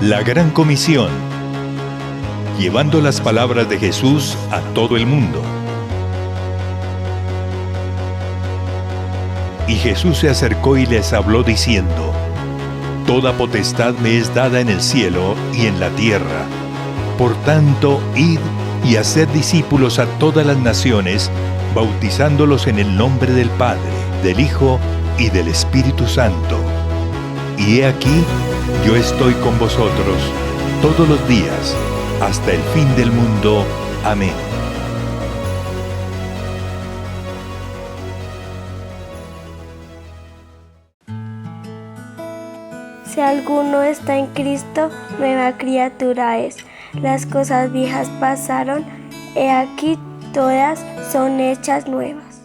La Gran Comisión, llevando las palabras de Jesús a todo el mundo. Y Jesús se acercó y les habló diciendo: Toda potestad me es dada en el cielo y en la tierra. Por tanto, id y haced discípulos a todas las naciones, bautizándolos en el nombre del Padre, del Hijo y del Espíritu Santo. Y he aquí, yo estoy con vosotros todos los días, hasta el fin del mundo. Amén. Si alguno está en Cristo, nueva criatura es. Las cosas viejas pasaron, he aquí todas son hechas nuevas.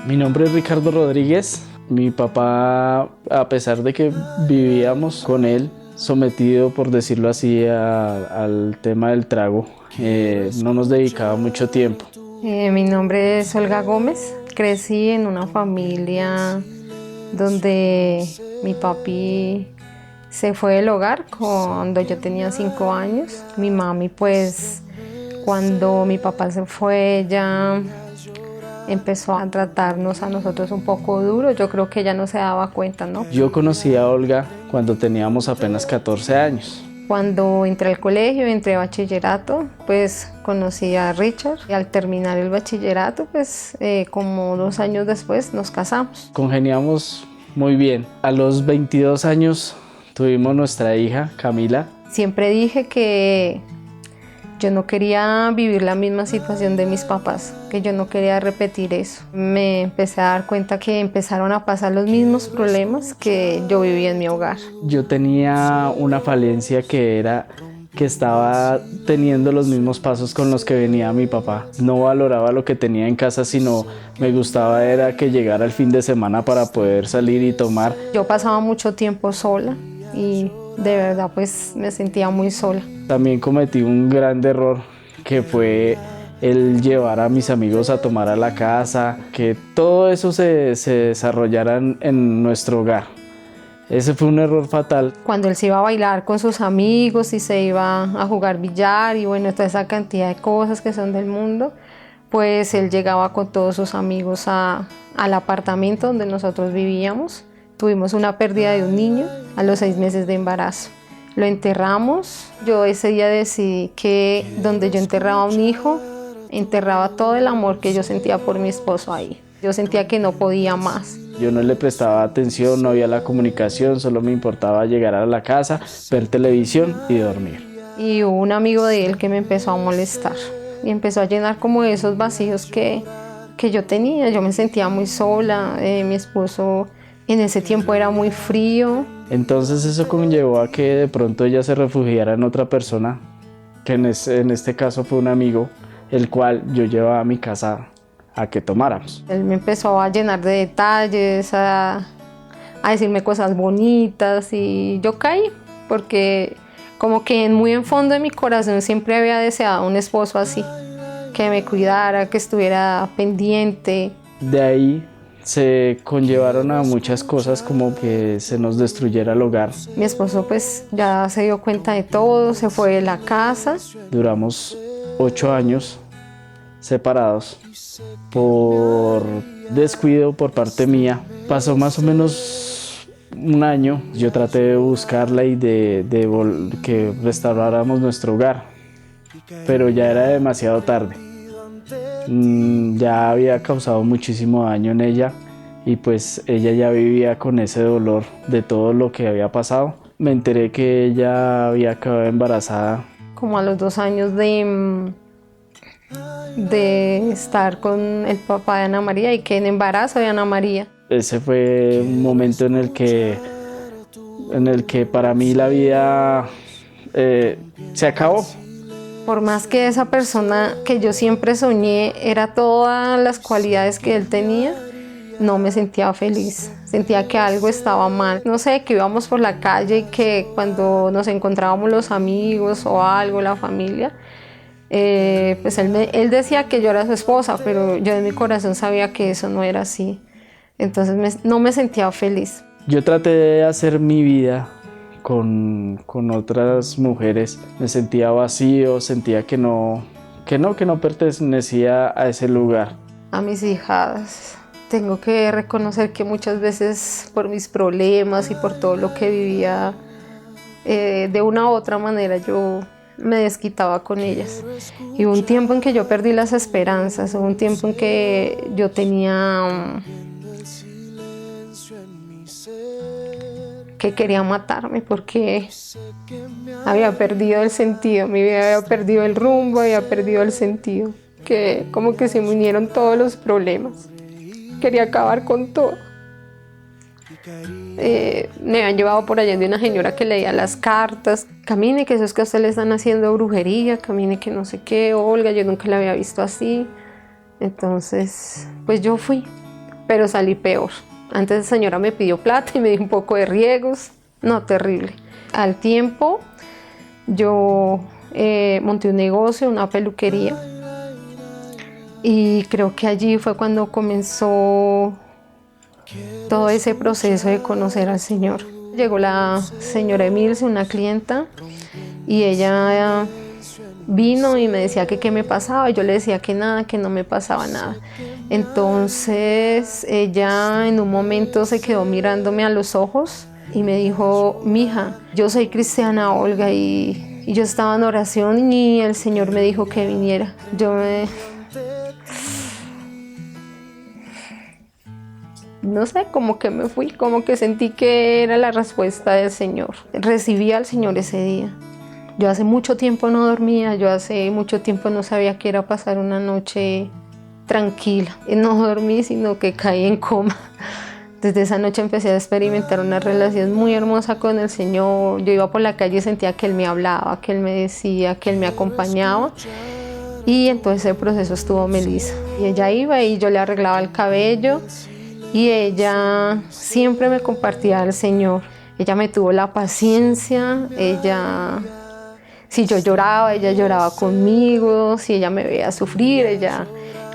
Mi nombre es Ricardo Rodríguez. Mi papá, a pesar de que vivíamos con él, sometido, por decirlo así, al tema del trago, no nos dedicaba mucho tiempo. Mi nombre es Olga Gómez. Crecí en una familia donde mi papi se fue del hogar cuando yo tenía 5 años. Mi mami, pues, cuando mi papá se fue, ella empezó a tratarnos a nosotros un poco duro. Yo creo que ella no se daba cuenta, ¿no? Yo conocí a Olga cuando teníamos apenas 14 años. Cuando entré al colegio, entré a bachillerato, pues conocí a Richard. Y al terminar el bachillerato, pues como 2 años después nos casamos. Congeniamos muy bien. A los 22 años tuvimos nuestra hija, Camila. Siempre dije que yo no quería vivir la misma situación de mis papás, que yo no quería repetir eso. Me empecé a dar cuenta que empezaron a pasar los mismos problemas que yo vivía en mi hogar. Yo tenía una falencia que era que estaba teniendo los mismos pasos con los que venía mi papá. No valoraba lo que tenía en casa, sino me gustaba era que llegara el fin de semana para poder salir y tomar. Yo pasaba mucho tiempo sola y de verdad pues me sentía muy sola. También cometí un gran error, que fue el llevar a mis amigos a tomar a la casa, que todo eso se desarrollara en nuestro hogar. Ese fue un error fatal. Cuando él se iba a bailar con sus amigos y se iba a jugar billar y bueno, toda esa cantidad de cosas que son del mundo, pues él llegaba con todos sus amigos al apartamento donde nosotros vivíamos. Tuvimos una pérdida de un niño a los 6 meses de embarazo. Lo enterramos. Yo ese día decidí que donde yo enterraba a un hijo, enterraba todo el amor que yo sentía por mi esposo ahí. Yo sentía que no podía más. Yo no le prestaba atención, no había la comunicación, solo me importaba llegar a la casa, ver televisión y dormir. Y hubo un amigo de él que me empezó a molestar y empezó a llenar como esos vacíos que yo tenía. Yo me sentía muy sola, mi esposo en ese tiempo era muy frío. Entonces eso conllevó a que de pronto ella se refugiara en otra persona, que en este caso fue un amigo, el cual yo llevaba a mi casa a que tomáramos. Él me empezó a llenar de detalles, a decirme cosas bonitas y yo caí porque como que muy en fondo de mi corazón siempre había deseado un esposo así, que me cuidara, que estuviera pendiente. De ahí se conllevaron a muchas cosas, como que se nos destruyera el hogar. Mi esposo pues ya se dio cuenta de todo, se fue de la casa. Duramos 8 años separados por descuido por parte mía. Pasó más o menos un año. Yo traté de buscarla y de que restauráramos nuestro hogar, pero ya era demasiado tarde. Ya había causado muchísimo daño en ella y pues ella ya vivía con ese dolor de todo lo que había pasado. Me enteré que ella había quedado embarazada. Como a los 2 años de estar con el papá de Ana María y que en embarazo de Ana María. Ese fue un momento en el que para mí la vida se acabó. Por más que esa persona que yo siempre soñé era todas las cualidades que él tenía, no me sentía feliz. Sentía que algo estaba mal. No sé, que íbamos por la calle y que cuando nos encontrábamos los amigos o algo, la familia, pues él decía que yo era su esposa, pero yo en mi corazón sabía que eso no era así. Entonces no me sentía feliz. Yo traté de hacer mi vida con otras mujeres, me sentía vacío, sentía que no pertenecía a ese lugar. A mis hijas, tengo que reconocer que muchas veces por mis problemas y por todo lo que vivía, de una u otra manera yo me desquitaba con ellas. Y hubo un tiempo en que yo perdí las esperanzas, hubo un tiempo en que yo tenía que quería matarme porque había perdido el sentido, mi vida había perdido el rumbo, había perdido el sentido, que como que se me unieron todos los problemas. Quería acabar con todo. Me habían llevado por allá de una señora que leía las cartas. Camine, que eso es que a usted le están haciendo brujería, camine que no sé qué, Olga, yo nunca la había visto así. Entonces, pues yo fui, pero salí peor. Antes la señora me pidió plata y me dio un poco de riegos. No, terrible. Al tiempo, yo monté un negocio, una peluquería. Y creo que allí fue cuando comenzó todo ese proceso de conocer al Señor. Llegó la señora Emilce, una clienta, y ella vino y me decía que qué me pasaba. Yo le decía que nada, que no me pasaba nada. Entonces ella en un momento se quedó mirándome a los ojos y me dijo: mija, yo soy cristiana, Olga, y yo estaba en oración y el Señor me dijo que viniera. No sé, como que me fui, como que sentí que era la respuesta del Señor. Recibí al Señor ese día. Yo hace mucho tiempo no dormía, yo hace mucho tiempo no sabía qué era pasar una noche tranquila. No dormí, sino que caí en coma. Desde esa noche empecé a experimentar una relación muy hermosa con el Señor. Yo iba por la calle y sentía que Él me hablaba, que Él me decía, que Él me acompañaba. Y en todo ese proceso estuvo Melissa. Y ella iba y yo le arreglaba el cabello. Y ella siempre me compartía al Señor. Ella me tuvo la paciencia, si yo lloraba, ella lloraba conmigo, si ella me veía sufrir, ella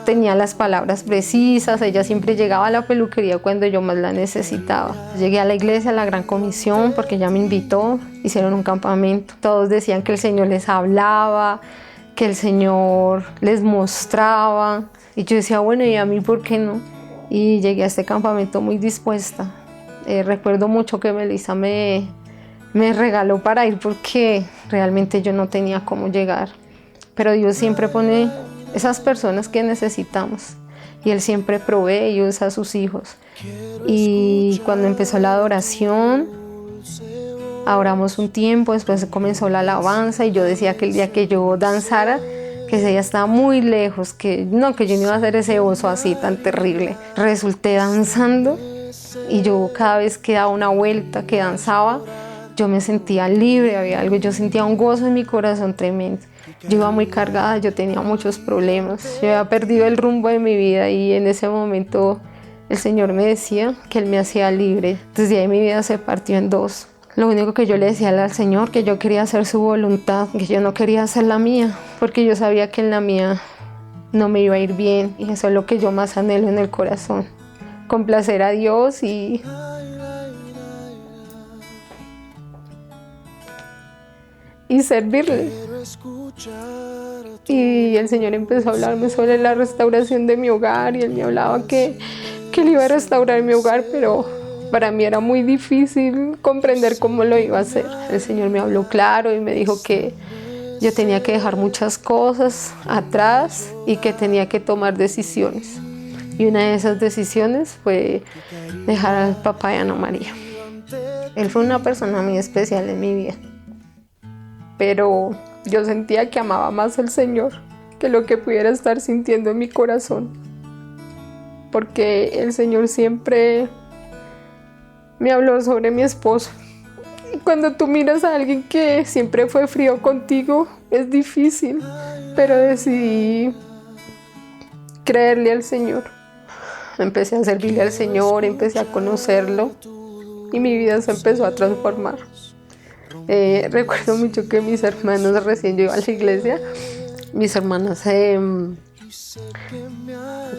tenía las palabras precisas, ella siempre llegaba a la peluquería cuando yo más la necesitaba. Llegué a la iglesia, a la Gran Comisión, porque ella me invitó, hicieron un campamento. Todos decían que el Señor les hablaba, que el Señor les mostraba. Y yo decía, bueno, ¿y a mí por qué no? Y llegué a este campamento muy dispuesta. Recuerdo mucho que Melissa me regaló para ir porque realmente yo no tenía cómo llegar. Pero Dios siempre pone esas personas que necesitamos y Él siempre provee y usa a sus hijos. Y cuando empezó la adoración, oramos un tiempo, después comenzó la alabanza y yo decía que el día que yo danzara, que ese día estaba muy lejos, que yo no iba a hacer ese oso así tan terrible. Resulté danzando y yo cada vez que daba una vuelta, que danzaba, yo me sentía libre, había algo, yo sentía un gozo en mi corazón tremendo. Yo iba muy cargada, yo tenía muchos problemas, yo había perdido el rumbo de mi vida y en ese momento el Señor me decía que Él me hacía libre. Desde ahí mi vida se partió en dos. Lo único que yo le decía al Señor, que yo quería hacer su voluntad, que yo no quería hacer la mía, porque yo sabía que en la mía no me iba a ir bien y eso es lo que yo más anhelo en el corazón, complacer a Dios y servirle. Y el Señor empezó a hablarme sobre la restauración de mi hogar y Él me hablaba que Él iba a restaurar mi hogar, pero para mí era muy difícil comprender cómo lo iba a hacer. El Señor me habló claro y me dijo que yo tenía que dejar muchas cosas atrás y que tenía que tomar decisiones. Y una de esas decisiones fue dejar al papá y a Ana María. Él fue una persona muy especial en mi vida. Pero yo sentía que amaba más al Señor que lo que pudiera estar sintiendo en mi corazón. Porque el Señor siempre me habló sobre mi esposo. Y cuando tú miras a alguien que siempre fue frío contigo, es difícil. Pero decidí creerle al Señor. Empecé a servirle al Señor, empecé a conocerlo y mi vida se empezó a transformar. Recuerdo mucho que mis hermanos, recién yo iba a la iglesia, mis hermanas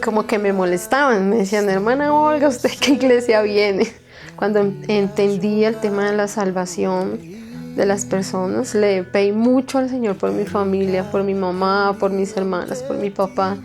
como que me molestaban, me decían, hermana Olga, ¿usted qué iglesia viene? Cuando entendí el tema de la salvación, de las personas. Le pedí mucho al Señor por mi familia, por mi mamá, por mis hermanas, por mi papá.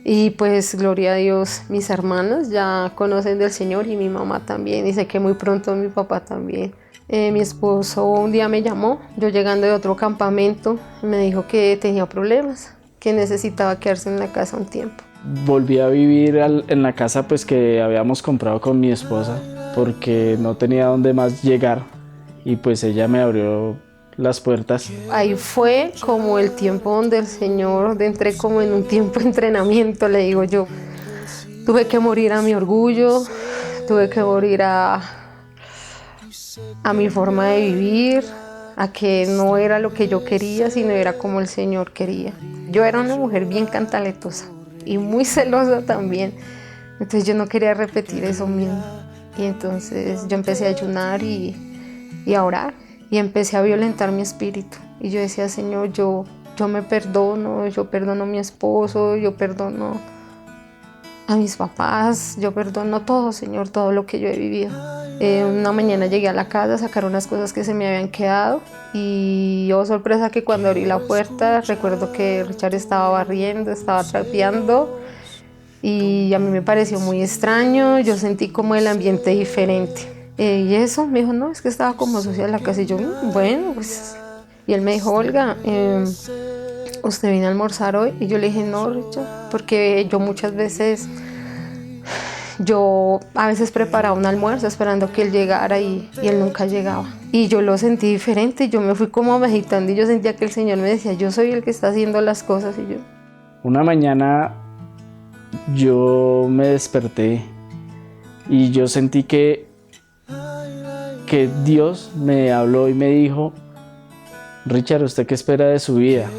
Y pues gloria a Dios, mis hermanas ya conocen del Señor y mi mamá también. Y sé que muy pronto mi papá también. Mi esposo un día me llamó, yo llegando de otro campamento, me dijo que tenía problemas, que necesitaba quedarse en la casa un tiempo. Volví a vivir en la casa pues que habíamos comprado con mi esposa porque no tenía dónde más llegar y pues ella me abrió las puertas. Ahí fue como el tiempo donde el Señor, entré como en un tiempo de entrenamiento, le digo yo. Tuve que morir a mi orgullo, tuve que morir a mi forma de vivir, a que no era lo que yo quería, sino era como el Señor quería. Yo era una mujer bien cantaletosa y muy celosa también, entonces yo no quería repetir eso mismo. Y entonces yo empecé a ayunar y a orar y empecé a violentar mi espíritu. Y yo decía, Señor, yo me perdono, yo perdono a mi esposo, yo perdono a mis papás, yo perdono todo, Señor, todo lo que yo he vivido. Una mañana llegué a la casa a sacar unas cosas que se me habían quedado y oh sorpresa que cuando abrí la puerta recuerdo que Richard estaba barriendo, estaba trapeando y a mí me pareció muy extraño, yo sentí como el ambiente diferente. Y eso, me dijo, no, es que estaba como sucia la casa y yo, bueno, pues... Y él me dijo, Olga, ¿usted viene a almorzar hoy? Y yo le dije, no, Richard, porque yo muchas veces... Yo a veces preparaba un almuerzo esperando que él llegara y él nunca llegaba. Y yo lo sentí diferente, yo me fui como meditando y yo sentía que el Señor me decía, yo soy el que está haciendo las cosas. Y yo... Una mañana yo me desperté y yo sentí que Dios me habló y me dijo, Richard, ¿usted qué espera de su vida?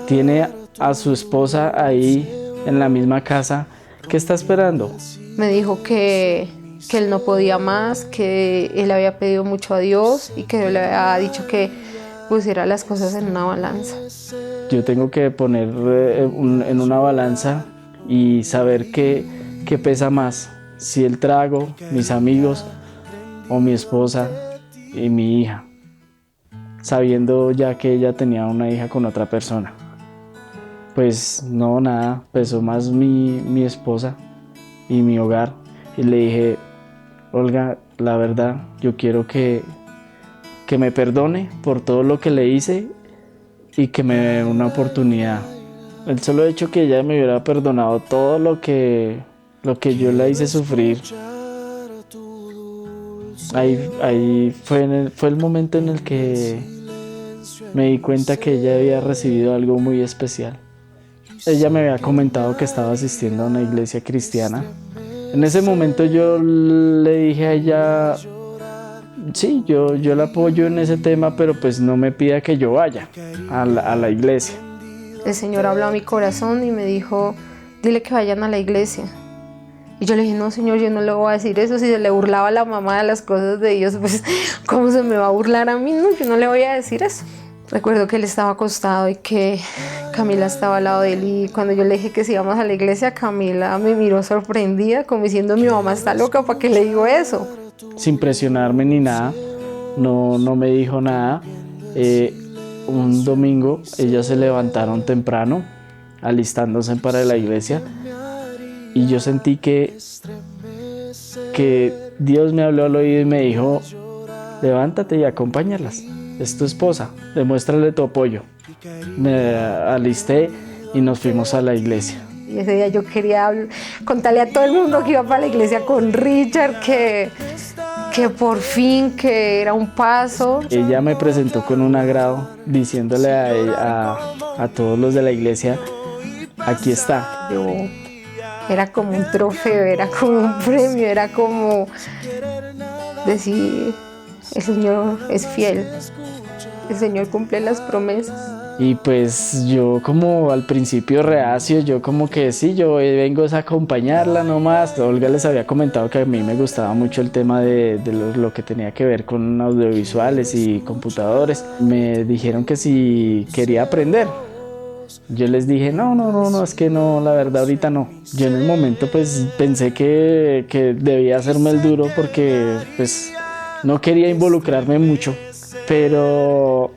Tiene a su esposa ahí en la misma casa. ¿Qué está esperando? Me dijo que él no podía más, que él había pedido mucho a Dios y que él le había dicho que pusiera las cosas en una balanza. Yo tengo que poner en una balanza y saber qué pesa más, si el trago, mis amigos o mi esposa y mi hija, sabiendo ya que ella tenía una hija con otra persona. Pues no, nada, pesó más mi esposa y mi hogar. Y le dije, Olga, la verdad, yo quiero que me perdone por todo lo que le hice y que me dé una oportunidad. El solo hecho que ella me hubiera perdonado todo lo que yo la hice sufrir, ahí fue el momento en el que me di cuenta que ella había recibido algo muy especial. Ella me había comentado que estaba asistiendo a una iglesia cristiana. En ese momento yo le dije a ella, sí, yo la apoyo en ese tema, pero pues no me pida que yo vaya a la iglesia. El Señor habló a mi corazón y me dijo, dile que vayan a la iglesia. Y yo le dije, no, Señor, yo no le voy a decir eso. Si se le burlaba a la mamá de las cosas de Dios, pues ¿cómo se me va a burlar a mí? No, yo no le voy a decir eso. Recuerdo que él estaba acostado y que Camila estaba al lado de él y cuando yo le dije que si íbamos a la iglesia, Camila me miró sorprendida como diciendo, mi mamá está loca, ¿para qué le digo eso? Sin presionarme ni nada, no me dijo nada. Un domingo ellas se levantaron temprano alistándose para la iglesia y yo sentí que Dios me habló al oído y me dijo, levántate y acompáñalas. Es tu esposa, demuéstrale tu apoyo. Me alisté y nos fuimos a la iglesia. Y ese día yo quería contarle a todo el mundo que iba para la iglesia con Richard, que por fin, que era un paso. Ella me presentó con un agrado, diciéndole a todos los de la iglesia, aquí está. Yo era como un trofeo, era como un premio, era como decir, el Señor es fiel. El Señor cumple las promesas. Y pues yo como al principio reacio, yo como que sí, yo vengo a acompañarla nomás. Olga les había comentado que a mí me gustaba mucho el tema de lo que tenía que ver con audiovisuales y computadores. Me dijeron que si quería aprender. Yo les dije, no, es que no, la verdad ahorita no. Yo en el momento pues pensé que debía hacerme el duro porque pues No quería involucrarme mucho, pero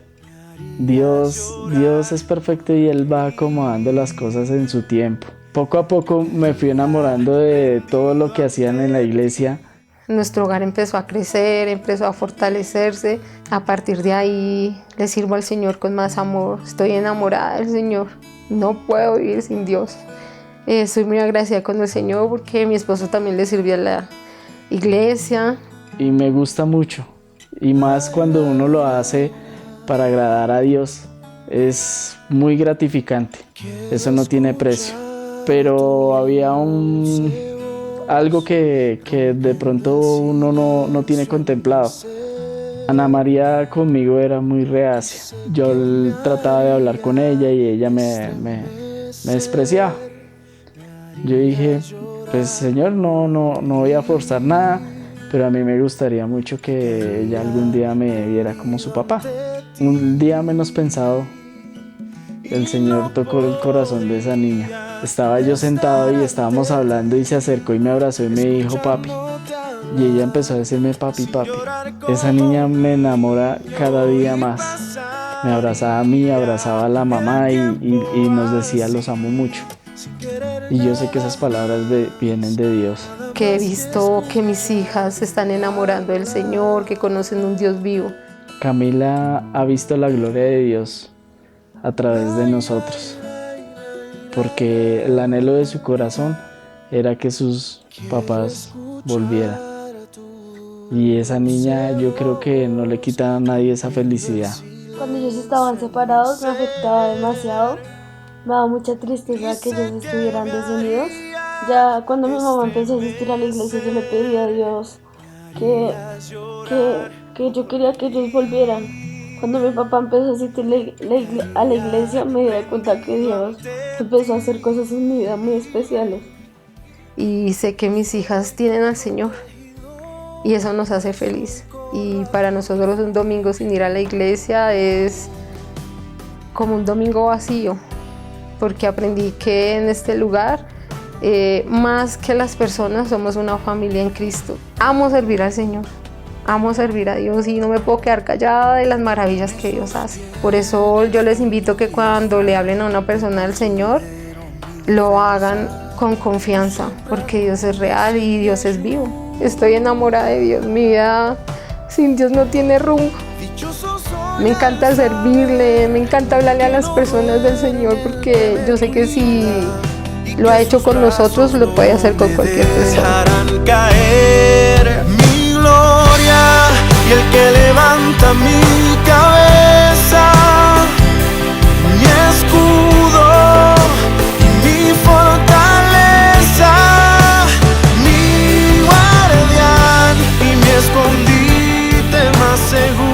Dios es perfecto y Él va acomodando las cosas en su tiempo. Poco a poco me fui enamorando de todo lo que hacían en la iglesia. Nuestro hogar empezó a crecer, empezó a fortalecerse. A partir de ahí le sirvo al Señor con más amor. Estoy enamorada del Señor. No puedo vivir sin Dios. Estoy muy agradecida con el Señor porque mi esposo también le sirvió a la iglesia. Y me gusta mucho. Y más cuando uno lo hace para agradar a Dios. Es muy gratificante. Eso no tiene precio. Pero había algo que de pronto uno no tiene contemplado. Ana María conmigo era muy reacia. Yo trataba de hablar con ella y ella me despreciaba. Yo dije, pues Señor, no voy a forzar nada, pero a mí me gustaría mucho que ella algún día me viera como su papá. Un día menos pensado, el Señor tocó el corazón de esa niña. Estaba yo sentado y estábamos hablando y se acercó y me abrazó y me dijo papi. Y ella empezó a decirme papi, papi. Esa niña me enamora cada día más. Me abrazaba a mí, abrazaba a la mamá y nos decía los amo mucho. Y yo sé que esas palabras vienen de Dios. Que he visto que mis hijas se están enamorando del Señor, que conocen un Dios vivo. Camila ha visto la gloria de Dios a través de nosotros, porque el anhelo de su corazón era que sus papás volvieran. Y esa niña yo creo que no le quita a nadie esa felicidad. Cuando ellos estaban separados me afectaba demasiado. Me daba mucha tristeza que ellos estuvieran desunidos. Ya cuando mi mamá empezó a asistir a la iglesia, yo le pedí a Dios que yo quería que ellos volvieran. Cuando mi papá empezó a asistir a la iglesia, me di cuenta que Dios empezó a hacer cosas en mi vida muy especiales. Y sé que mis hijas tienen al Señor y eso nos hace feliz. Y para nosotros un domingo sin ir a la iglesia es como un domingo vacío, porque aprendí que en este lugar, más que las personas, somos una familia en Cristo. Amo servir al Señor, amo servir a Dios y no me puedo quedar callada de las maravillas que Dios hace. Por eso yo les invito que cuando le hablen a una persona del Señor, lo hagan con confianza, porque Dios es real y Dios es vivo. Estoy enamorada de Dios, mi vida sin Dios no tiene rumbo. Me encanta servirle, me encanta hablarle a las personas del Señor, porque yo sé que si lo ha hecho con nosotros, lo puede hacer con cualquier persona. Dejarán caer mi gloria y el que levanta mi cabeza, mi escudo, mi fortaleza, mi guardián y mi escondite más seguro.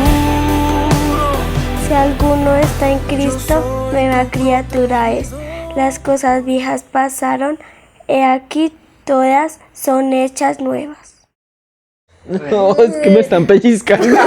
Si alguno está en Cristo, nueva criatura es. Las cosas viejas pasaron, he aquí todas son hechas nuevas. No, es que me están pellizcando.